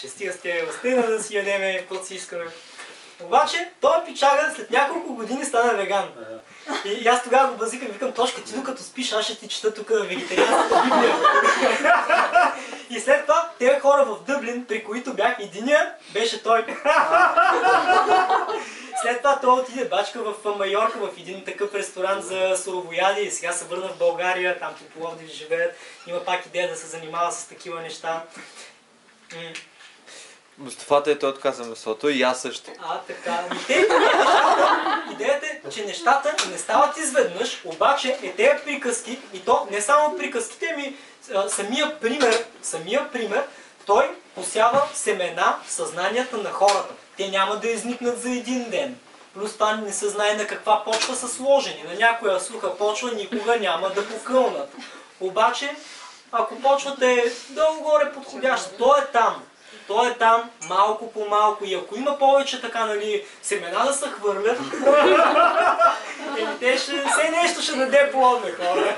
Стига сте стигна да си ядеме, каквото си искаме. Обаче, той пичага след няколко години стана веган. И аз тогава го базикам и викам, Тошка, ти докато спиш, аз ще ти чета тук вегетарианската Библия. И след това, тези хора в Дъблин, при които бях единия, беше той. След това той отиде бачка в Майорка, в един такъв ресторант за суровояди и сега се върна в България, там по Пловдив живеят. Има пак идея да се занимава с такива неща. Мустафата е той отказа месото и аз също. Така. Идеята е, че нещата не стават изведнъж, обаче тези приказки, и то не само приказките, ми самия пример, той посява семена в съзнанията на хората. Те няма да изникнат за един ден. Плюс това не се знае на каква почва са сложени. На някоя суха почва никога няма да покълнат. Обаче, ако почвата е долу-горе подходяща, то е там. Той е там малко по малко и ако има повече така, нали, семена да се хвърлят, те все нещо ще даде плодни хора.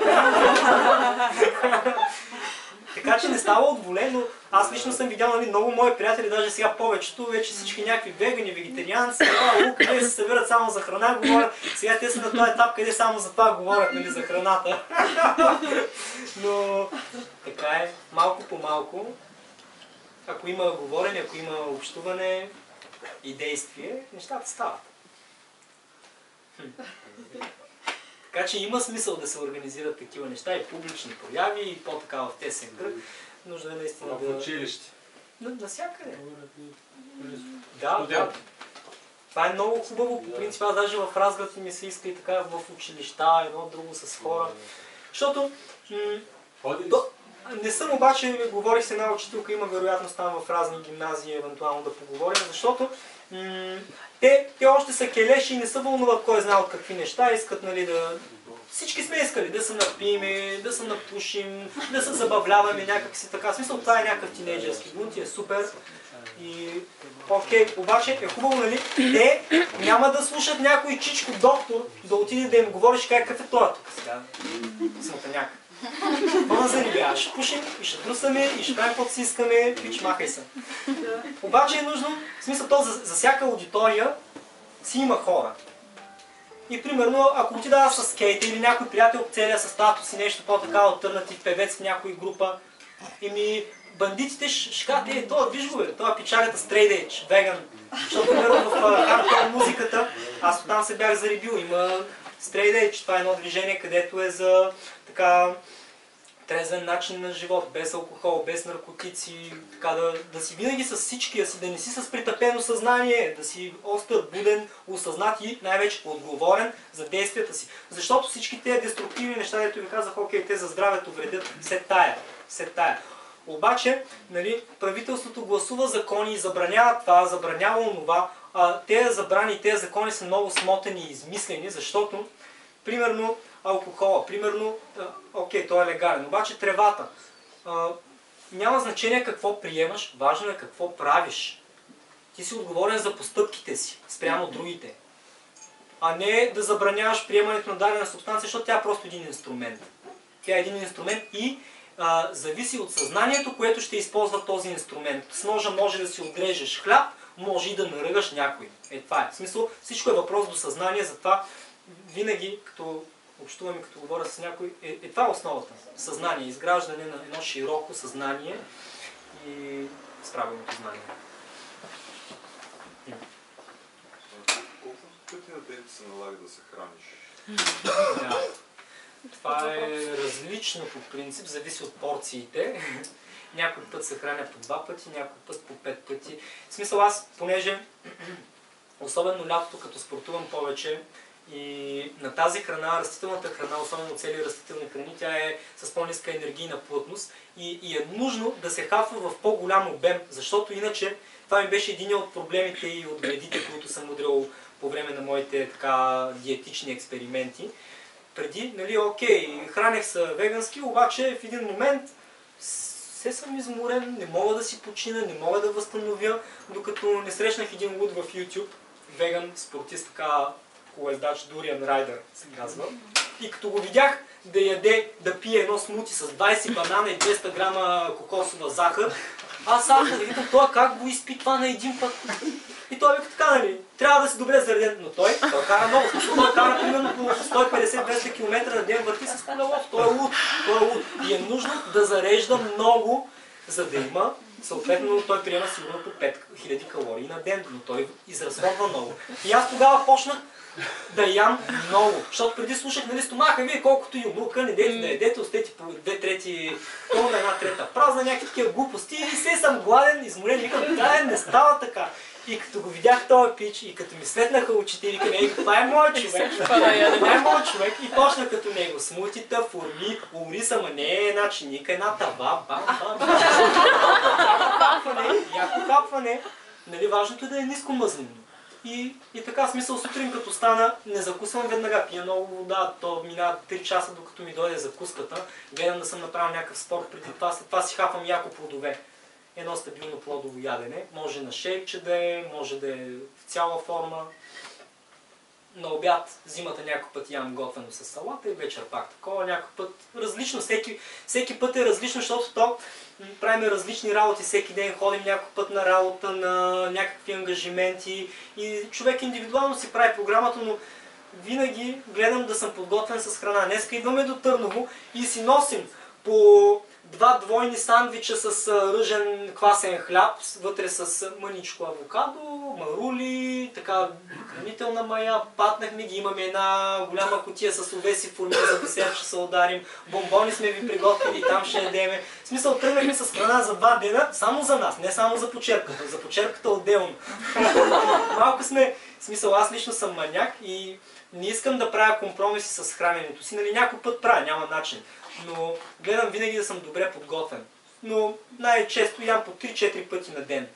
Така че не става от воле, но аз лично съм видял, нали, много мои приятели, даже сега повечето, вече всички някакви вегани, вегетарианци, къде се събират само за храна, говорят. Сега те са на този етап, къде само за това говорят, нали, за храната. Но така е, малко по малко. Ако има говорене, ако има общуване и действие, нещата стават. Така че има смисъл да се организират такива неща и публични прояви и по-така в тесен кръг. Нужно е наистина да... В училище. Насякъде. Да. Това е много хубаво, по принцип. Аз даже в Разград ми се иска и така в училища, едно друго с хора. Защото... Не съм обаче, говорих с една учителка, има вероятност там в разни гимназии евентуално да поговорим, защото те още са келеши и не са вълнуват кой знае от какви неща, искат, нали, да... Всички сме искали да се напиме, да се напушим, да се забавляваме някак си така. В смисъл, това е някакъв тинейджерски бунт и е супер. И окей, обаче е хубаво, нали, те няма да слушат някой чичко доктор да отиде да им говориш какъв е той тук сега. Смутаняк. Пълна занимава, ще пушим и ще трусаме и ще правим каквото си искаме, пич, махай се. Обаче е нужно, в смисъл то за всяка аудитория си има хора. И примерно, ако отида аз с скейта или някой приятел от целия със статус и нещо по-така алтернатив певец в някой група, бандитите ще кажат, това виж го, това пичагата straight edge, веган. Защото примерно в хардкор музиката, аз оттам се бях заребил, има straight edge, това е едно движение, където е за така трезвен начин на живот, без алкохол, без наркотици, така да си винаги с всичкия си, да не си с притъпено съзнание, да си остър, буден, осъзнат и най-вече отговорен за действията си. Защото всички тези деструктивни неща, дето ви казах, окей, те за здравето вредят, все тая. Обаче, нали, правителството гласува закони и забранява това, забранява онова. Тези забрани и тези закони са много смотани и измислени, защото, примерно, алкохола, примерно, окей, той е легален, обаче тревата. Няма значение какво приемаш, важно е какво правиш. Ти си отговорен за постъпките си, спрямо другите. А не да забраняваш приемането на дадена субстанция, защото тя е просто един инструмент. Тя е един инструмент и зависи от съзнанието, което ще използва този инструмент. С ножа може да си отрежеш хляб, може и да наръгаш някой. Това е. В смисъл, всичко е въпрос до съзнание, затова винаги, като общуваме, като говоря с някой, това е основата. Съзнание, изграждане на едно широко съзнание и с правилното знание. Колко пъти на ден се налага да се храниш? Да. Това е различно по принцип, зависи от порциите. Някой път се храня по 2 пъти, някой път по 5 пъти. В смисъл аз, понеже особено лятото, като спортувам повече, и на тази храна, растителната храна, особено цели растителни храни, тя е с по-ниска енергийна плътност и е нужно да се хапва в по-голям обем, защото иначе това ми беше един от проблемите и от вредите, които съм удрял по време на моите така диетични експерименти. Преди, нали, окей, хранех се вегански, обаче в един момент все съм изморен, не мога да си почина, не мога да възстановя, докато не срещнах един луд в YouTube, веган спортист, така колездач, Дуриан Райдер се казва. И като го видях да пие едно смути с 20 банана и 200 грама кокосова захар, Аз само да викам, той как го изпитва на един път. И той вика така, нали, трябва да си добре зареден, но той кара много, той кара примерно по 150-200 км на ден, върти с колело, той е луд, И е нужно да зарежда много, за да има, съответно той приема сигурно по 5000 калории на ден, но той изразходва много. И аз тогава почнах да ям много, защото преди слушах, нали, стомаха, вие колкото юмрука, не дейте да едете, остете по 2/3 тона, 1/3 празна, някакви такива глупости и все съм гладен, изморен, викам, да, не става така. И като го видях този пич, и като ми светнаха очите, и викам, това е моят човек, и почна като него. Смутита, форми, ориса, ма не е една чиника, една тава, яко капване. Нали, важното е да е ниско мъзнено. И така, смисъл, сутрин като стана, не закусвам веднага, пия много вода, то минава 3 часа докато ми дойде закуската, гледам да съм направил някакъв спорт преди това, след това си хапвам яко плодове. Едно стабилно плодово ядене, може на шейкче да е, може да е в цяла форма. На обяд, зимата някой път ям готвено с салата и вечер пак такова, някой път различно, всеки път е различно, защото то правим различни работи, всеки ден ходим някой път на работа, на някакви ангажименти и човек индивидуално си прави програмата, но винаги гледам да съм подготвен с храна. Днеска идваме до Търново и си носим по 2 двойни сандвича с ръжен квасен хляб, вътре с мъничко авокадо, марули, така хранителна мая, патнахме ги, имаме една голяма кутия с овеси форми, за десерт ще се ударим, бомбони сме ви приготвили, там ще ядеме. В смисъл, тръгнахме с храна за 2 дена, само за нас, не само за почерката, за почерката отделно. Малко сме, в смисъл, аз лично съм маняк и не искам да правя компромиси с храненето си, нали, някой път правя, няма начин. Но гледам винаги да съм добре подготвен. Но най-често ям по 3-4 пъти на ден.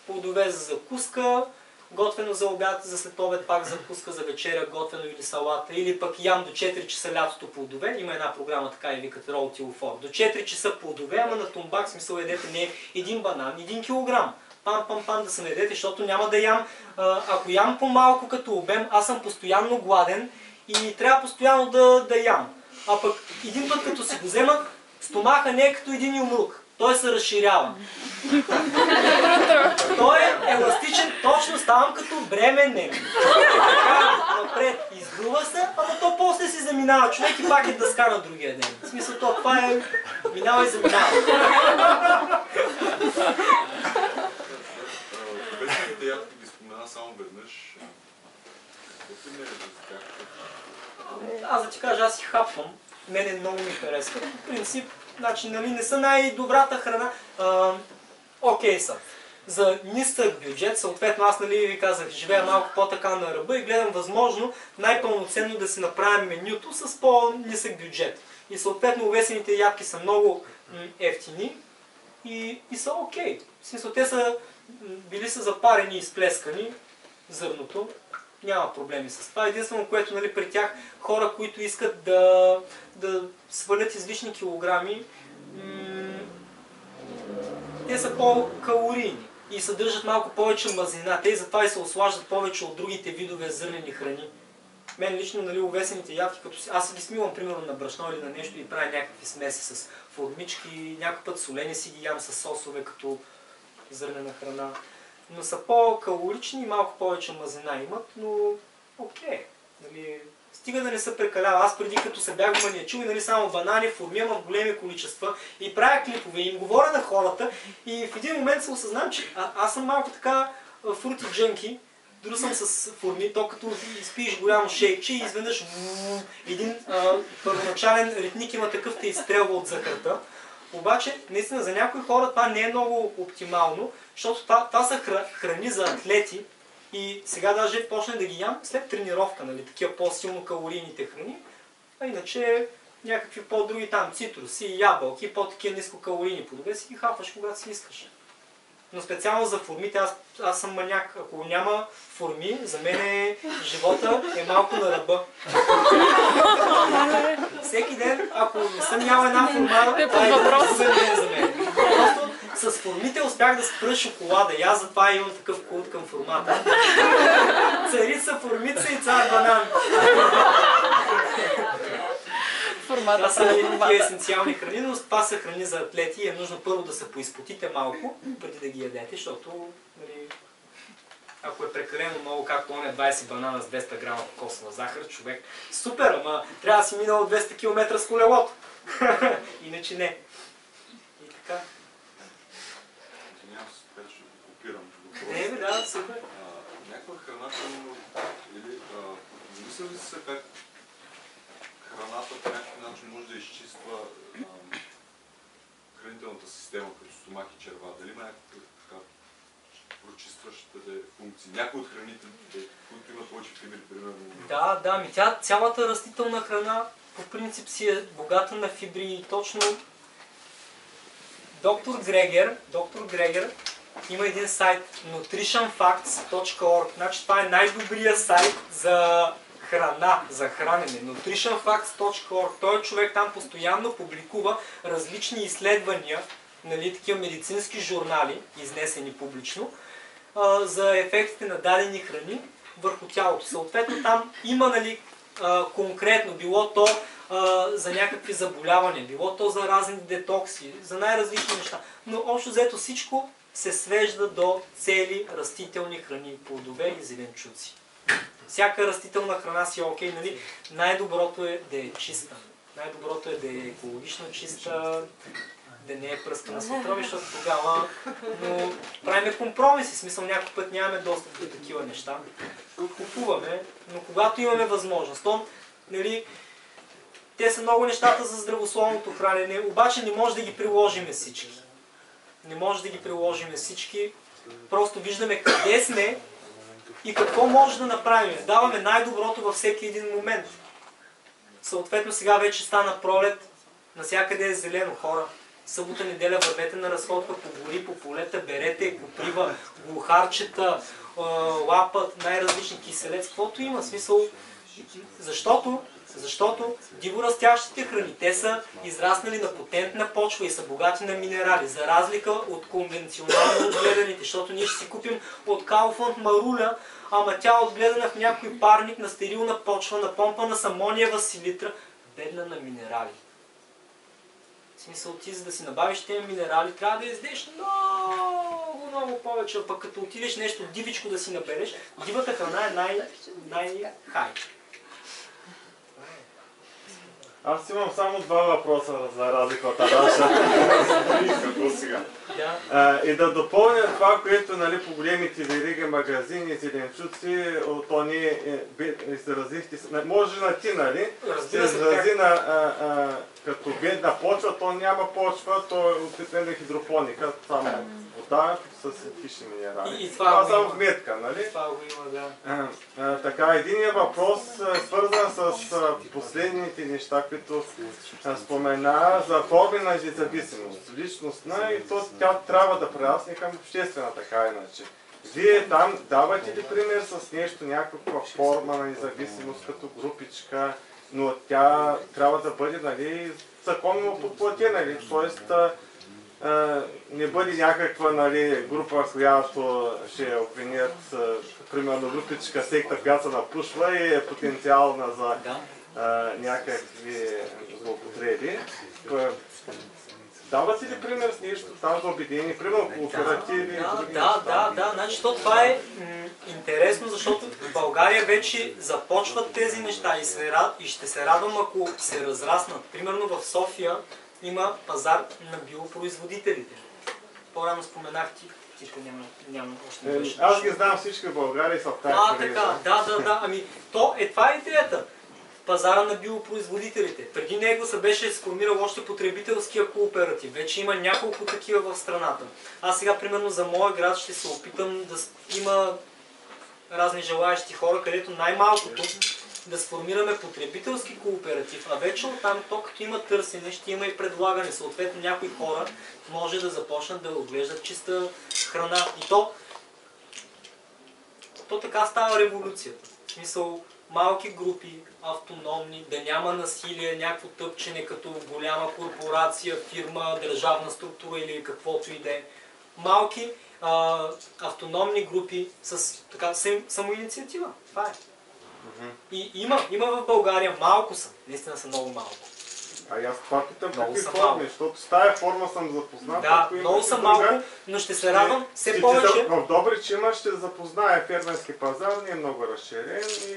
Плодове за закуска, готвено за обяд, за след обед пак закуска, за вечеря готвено или салата, или пък ям до 4 часа лятото плодове. Има една програма така и викат Roll Till Four. До 4 часа плодове, ама на тумбак, смисъл едете не 1 банан, 1 килограм. Пам да се наедете, защото няма да ям. Ако ям по-малко като обем, аз съм постоянно гладен и трябва постоянно да ям. А пък един път като си го взема, стомаха не е като един юмрук. Той се разширява. Той е еластичен, точно ставам като бременен. Така, напред изгрува се, ама то после си заминава човек и пак е дъска на другия ден. В смисъл това е минава и заминава. Вечерните ядки ги спомена само веднъж. Какво ти не е за тях? Аз да ти кажа, аз си хапвам. Мене много ми харесва. В принцип, значи, нали, не са най-добрата храна. Окей са. За нисък бюджет, съответно аз, нали, ви казах, живея малко по-така на ръба и гледам възможно най-пълноценно да си направим менюто с по-нисък бюджет. И съответно овесените ядки са много ефтини и са окей. В смисъл, те са били са запарени и изплескани зърното. Няма проблеми с това. Единствено, което, нали, при тях хора, които искат да свалят излишни килограми, те са по-калорийни и съдържат малко повече мазнина. Те и затова и се ослаждат повече от другите видове зърнени храни. Мен лично, нали, овесените ядки, като аз си ги смивам примерно на брашно или на нещо и правя някакви смеси с формички, някой път солени си ги ям с сосове като зърнена храна. Но са по-калорични и малко повече мазнина имат, но окей. Нали, стига да не са прекалява. Аз преди като се бях маниачил и, нали, само банани формирам в големи количества и правя клипове и им говоря на хората и в един момент се осъзнам, че аз съм малко така фрути джънки, дори съм с форми, то като изпиеш голямо шейкче и изведнъж един първоначален ритник има такъв те изстрелва от захарта. Обаче, наистина, за някои хора това не е много оптимално, защото това са храни за атлети и сега даже почнах да ги ям след тренировка, нали, такива по-силно калорийните храни, а иначе някакви по-други там цитруси, ябълки, по-такива нискокалорийни плодове си ги хапваш когато си искаш. Но специално за формите, аз съм маняк. Ако няма форми, за мен живота е малко на ръба. Всеки ден, ако не съм ял една форма, това е изгубен ден за мен. Просто с формите успях да спра шоколада и аз затова имам такъв култ към формата. Царица, формица и цар банан. Това са такива есенциални храни, но това са храни за атлети и е нужно първо да се поизпотите малко, преди да ги ядете, защото нали, ако е прекалено много, както он е 20 банана с 200 грама кокосова захар, човек, супер, ама трябва да си минал 200 км с колелото. Иначе не. И така. Извинявам се, така ще копирам. Не, бе, да, супер. Някаква храна, или мисля ли се как храната по някакъв начин може да изчиства хранителната система, като стомах и черва? Дали има някаква така прочистващите функции? Някои от храните, които имат повече фибри, примерно? Да, ми тя цялата растителна храна по принцип си е богата на фибри и точно доктор Грегер има един сайт nutritionfacts.org. Значи това е най-добрият сайт за храна, за хранене. nutritionfacts.org. Той човек там постоянно публикува различни изследвания, нали, такива медицински журнали, изнесени публично, за ефектите на дадени храни върху тялото. Съответно там има, нали, конкретно, било то за някакви заболявания, било то за разни детокси, за най-различни неща. Но общо взето всичко се свежда до цели растителни храни, плодове и зеленчуци. Всяка растителна храна си е окей, нали? Най-доброто е да е чиста. Най-доброто е да е екологично чиста, да не е пръскана с отрови, защото тогава правим компромиси. В смисъл, някой път нямаме достъп до такива неща. Купуваме, но когато имаме възможност, то, нали, те са много нещата за здравословното хранене, обаче не може да ги приложим всички. Не може да ги приложим всички. Просто виждаме къде сме и какво може да направим. Даваме най-доброто във всеки един момент. Съответно сега вече стана пролет, навсякъде е зелено, хора. Събота, неделя вървете на разходка по гори, по полета, берете коприва, глухарчета, лапът, най-различни киселец, каквото има смисъл. Защото диворастящите храни, те са израснали на потентна почва и са богати на минерали, за разлика от конвенционално отгледаните, защото ние ще си купим от Kaufland маруля, ама тя е отгледана в някой парник на стерилна почва, напомпана с амониева селитра, бедна на минерали. В смисъл, ти за да си набавиш тези минерали, трябва да издеш много повече, а пък като отидеш нещо дивичко да си набереш, дивата храна е най-хай. Аз имам само два въпроса за разлика от Адаша. И да допълня това, което, нали, по големите вериги, магазини, зеленчуци, то ние изразихте, може на ти, нали, се изрази като бедна почва, то няма почва, то е обикновена хидропоника, само вода с синтетични минерали. И това само вметка, нали? Това го има, да. Така, единият въпрос свързан с последните неща, които спомена за форми на зависимост, личностна, и то тя трябва да прерасне към обществена, така иначе. Вие там давате ли пример с нещо, някаква форма на независимост, като групичка, но тя трябва да бъде, нали, законно подплатена, нали? Т.е. не бъде някаква, нали, група, която ще обвинят, примерно групичка секта, която се напушва и е потенциална за някакви злоупотреби. Давате ли пример с нещо там за обединение, примерно кооперативи? Да, значи това е интересно, защото в България вече започват тези неща и ще се радвам, ако се разраснат. Примерно в София има пазар на биопроизводителите. По-рано споменах ти няма още. Аз ги знам всички в България и са в тази така, да. Ами, това е идеята. Пазара на биопроизводителите. Преди него се беше сформирал още потребителския кооператив. Вече има няколко такива в страната. Аз сега, примерно, за моя град ще се опитам да има разни желаящи хора, където най-малкото да сформираме потребителски кооператив, а вече оттам, то като има търсене, ще има и предлагане. Съответно, някои хора може да започнат да отглеждат чиста храна. И то така става революцията. В смисъл, малки групи, автономни, да няма насилие, някакво тъпчене като голяма корпорация, фирма, държавна структура или каквото и да е. Малки автономни групи с така самоинициатива. Това е. И има в България, малко са, наистина са много малко. Аз това питам Много какви са форми, малко. защото с тая форма съм запознат. Да, ако има много са друга, малко, но ще се радвам все повече. В Добрич има, ще запозная фермерски пазар, не е много разширен и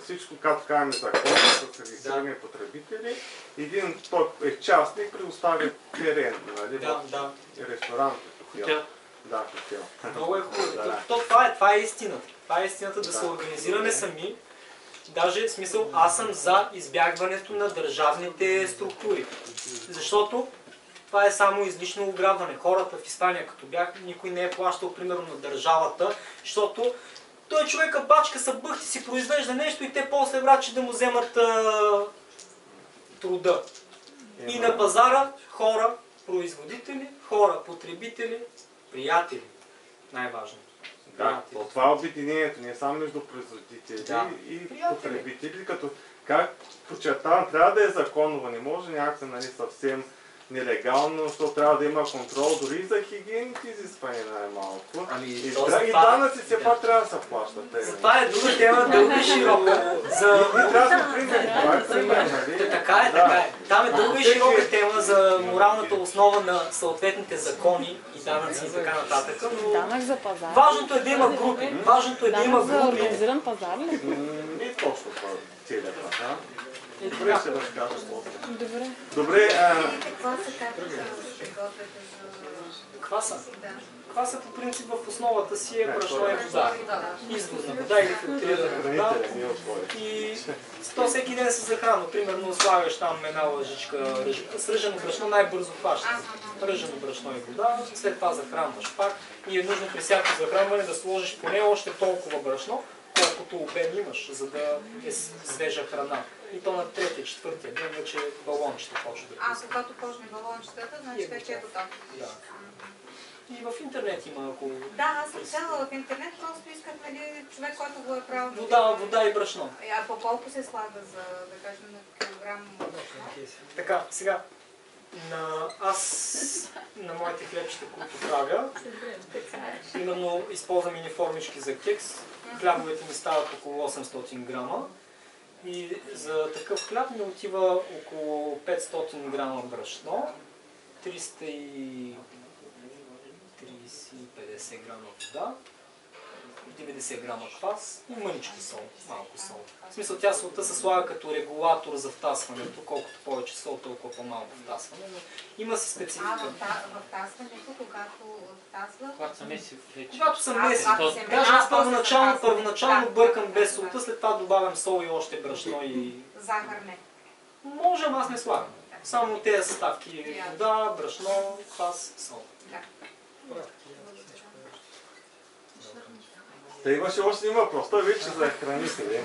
всичко, както казваме, закони с регистрирани потребители. Един той е частник, предоставя терен, нали? Да. Ресторант, хотел. Да, хотел. Много е хубаво. Да. Това е истината. Това е истината да се организираме сами. Даже в смисъл, аз съм за избягването на държавните структури. Защото това е само излишно ограбване. Хората в Испания, като бях, никой не е плащал примерно на държавата, защото той човека бачка са бъхти си произвежда нещо и те после врачи да му вземат труда. И на пазара хора, производители, хора, потребители, приятели. Най-важното. Да, това е обединението, не само между производители и потребители, като, как подчертавам, трябва да е законово, не може някакво, нали, съвсем нелегално, защото трябва да има контрол, дори и за хигиените изисквания най-малко. И данъци все пак трябва да се плащат. Това е друга тема, дълга и широка. Ние трябва да пример, това е пример, нали? Така е. Там е дълга и широка тема за моралната основа на съответните закони и данъци и така нататък. Данък за пазар. Важното е да има групи. Важното е да има Данък за групи. организиран пазар ли? Не точно това целият пазар. Добре, ще разкажа после. Добре. Каква са капите, ще готвите за... Кваса? Кваса по принцип в основата си е брашно и вода. Извозна вода или филтрирана вода. И то всеки ден се захранва. Примерно слагаш там една лъжичка с ръжено брашно, най-бързо хваща. Ръжено брашно и вода, след това захранваш пак. И е нужно при всяко захранване да сложиш поне още толкова брашно, колкото обем имаш, за да е свежа храна. И то на третия, четвъртия ден вече балончета почва да пуска. Когато почне балончетата, значи вече е готов. Да. И в интернет има, ако... Да, аз съм взела в интернет, просто исках, нали, човек, който го е правил. Вода и брашно. А по колко се слага за, да кажем, на килограм брашно? Така, сега, аз на моите хлебчета, които правя, именно използвам униформички за кекс. Хлябовете ми стават около 800 грама. И за такъв хляб ми отива около 500 грама брашно, 350 грама вода, 90 грама квас и мъничко сол, малко сол. В смисъл, тя солта се слага като регулатор за втасването, колкото повече сол, толкова по-малко втасване, но има си специфика. В втасването, когато втасва? Когато съм месив вече. Когато съм месив. Даже аз първоначално бъркам без солта, след това добавям сол и още брашно и... Захар не. Можем, аз не слагам. Само тези съставки. Вода, брашно, квас, сол. Та имаше още един въпрос, той вече за хранители.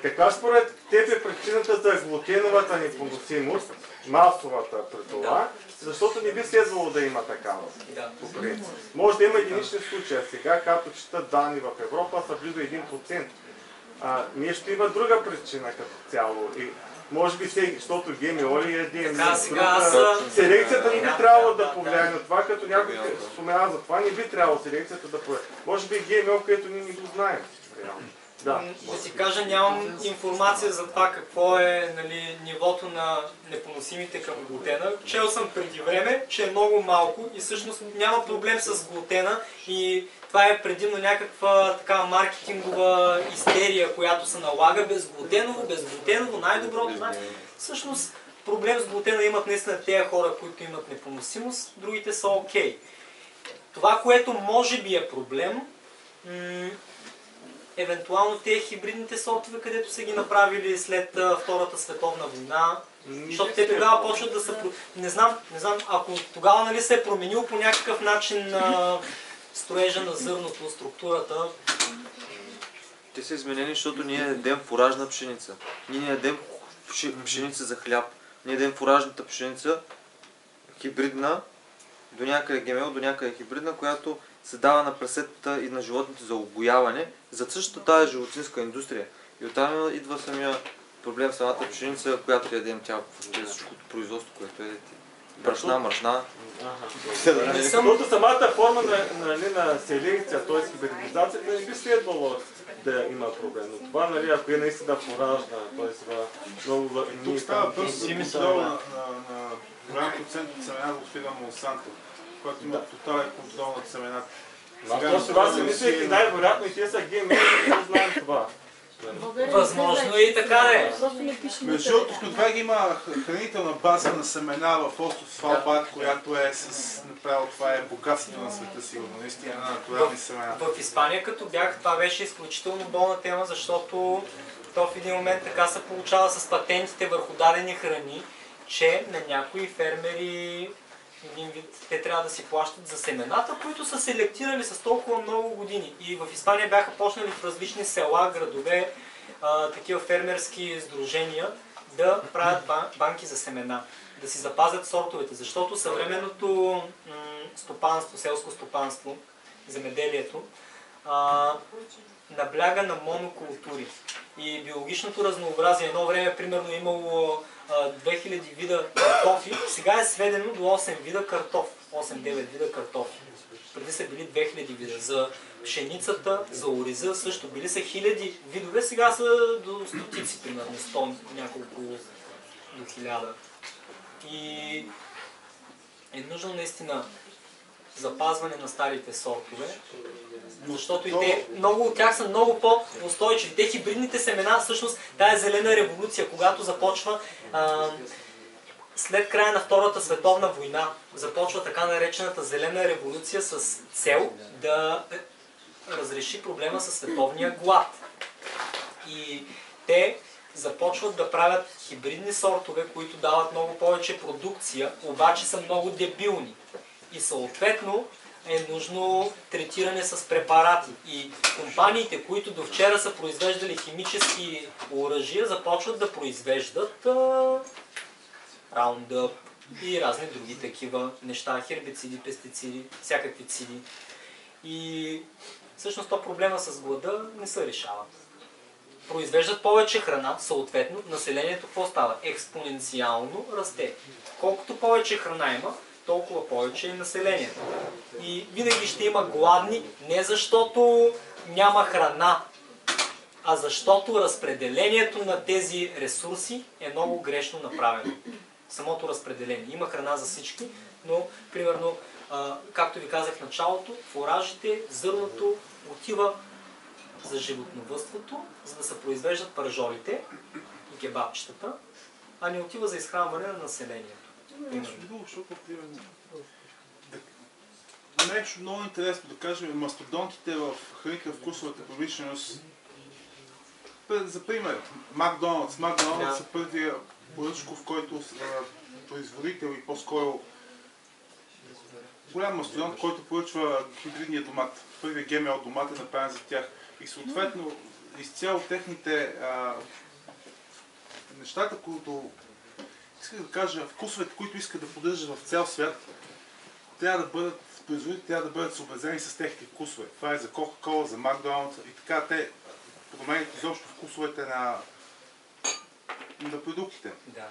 Каква според теб е причината за глутеновата непоносимост, масовата при това, защото не би следвало да има такава? По принцип. Може да има единични случаи, сега както четат данни в Европа са близо 1%. Нещо има друга причина като цяло. И може би защото ГМО ли е селекцията не би трябвало да повлияе на това, като някой споменава за това, не би трябвало селекцията да повлияе. Може би ГМО, което ние не го знаем. Да си кажа, нямам информация за това какво е, нали, нивото на непоносимите към глутена. Чел съм преди време, че е много малко и всъщност няма проблем с глутена и това е предимно някаква така маркетингова истерия, която се налага безглутеново, най-доброто. Всъщност проблем с глутена имат наистина тези хора, които имат непоносимост, другите са окей. Това, което може би е проблем, евентуално тези хибридните сортове, където са ги направили след Втората световна война, защото те тогава почват да са... Не знам, ако тогава, нали, се е променил по някакъв начин строежа на зърното, структурата. Те са изменени, защото ние ядем фуражна пшеница. Ние не ядем пшеница за хляб. Ние ядем фуражната пшеница, хибридна, до някъде ГМО, до някъде хибридна, която се дава на прасетата и на животните за обояване, за същата тази животинска индустрия. И оттам идва самия проблем с самата пшеница, която ядем тя, всичкото производство, което ядете. брашна, мръсна. Защото самата форма на селекция, т.е. хибридизацията, не би следвало да има проблем. Но това, нали, ако е наистина фуражна, т.е. много... Тук става въпрос за контрол на голям процент от семена в фирма Монсанто, който има тотален контрол над семената. Точно това си мислех, най-вероятно и те са ГМО, не знаем това. Възможно и така да е. Между другото, в Норвегия има хранителна база на семена в остров Свалбард, която е с направо, това е богатството на света сигурно, наистина на натурални семена. В Испания като бях, това беше изключително болна тема, защото то в един момент така се получава с патентите върху дадени храни, че на някои фермери един вид, те трябва да си плащат за семената, които са селектирали с толкова много години. И в Испания бяха почнали в различни села, градове, такива фермерски сдружения да правят банки за семена, да си запазят сортовете, защото съвременното стопанство, селско стопанство, земеделието, набляга на монокултури. И биологичното разнообразие, едно време примерно имало 2000 вида картофи, сега е сведено до 8 вида картоф, 8-9 вида картофи. Преди са били 2000 вида. За пшеницата, за ориза също били са 1000 видове, сега са до стотици, примерно 100, няколко до 1000. И е нужно наистина запазване на старите сортове, защото и те, много от тях са много по-устойчиви. Те хибридните семена, всъщност, тая зелена революция, когато започва след края на Втората световна война, започва така наречената зелена революция с цел да разреши проблема със световния глад. И те започват да правят хибридни сортове, които дават много повече продукция, обаче са много дебилни. И съответно е нужно третиране с препарати. И компаниите, които до вчера са произвеждали химически оръжия, започват да произвеждат Roundup и разни други такива неща, хербициди, пестициди, всякакви циди. И всъщност то проблема с глада не се решава. Произвеждат повече храна, съответно населението какво става? Експоненциално расте. Колкото повече храна има, толкова повече е населението. И винаги ще има гладни, не защото няма храна, а защото разпределението на тези ресурси е много грешно направено. Самото разпределение. Има храна за всички, но, примерно, както ви казах в началото, фуражите, зърното отива за животновъдството, за да се произвеждат пържолите и кебабчетата, а не отива за изхранване на населението. Нещо много интересно да кажем, мастодонтите в хранително-вкусовата промишленост. За пример, Макдоналдс. Макдоналдс е първия поръчков, който производител и по-скоро голям мастодонт, който поръчва хибридния домат. Първият ГМО домат е направен за тях. И съответно, изцяло техните нещата, които исках да кажа, вкусовете, които искат да поддържат в цял свят, трябва да бъдат, производителите трябва да бъдат съобразени с техните вкусове. Това е за Coca-Cola, за Макдоналдс и така те променят изобщо вкусовете на продуктите. Да.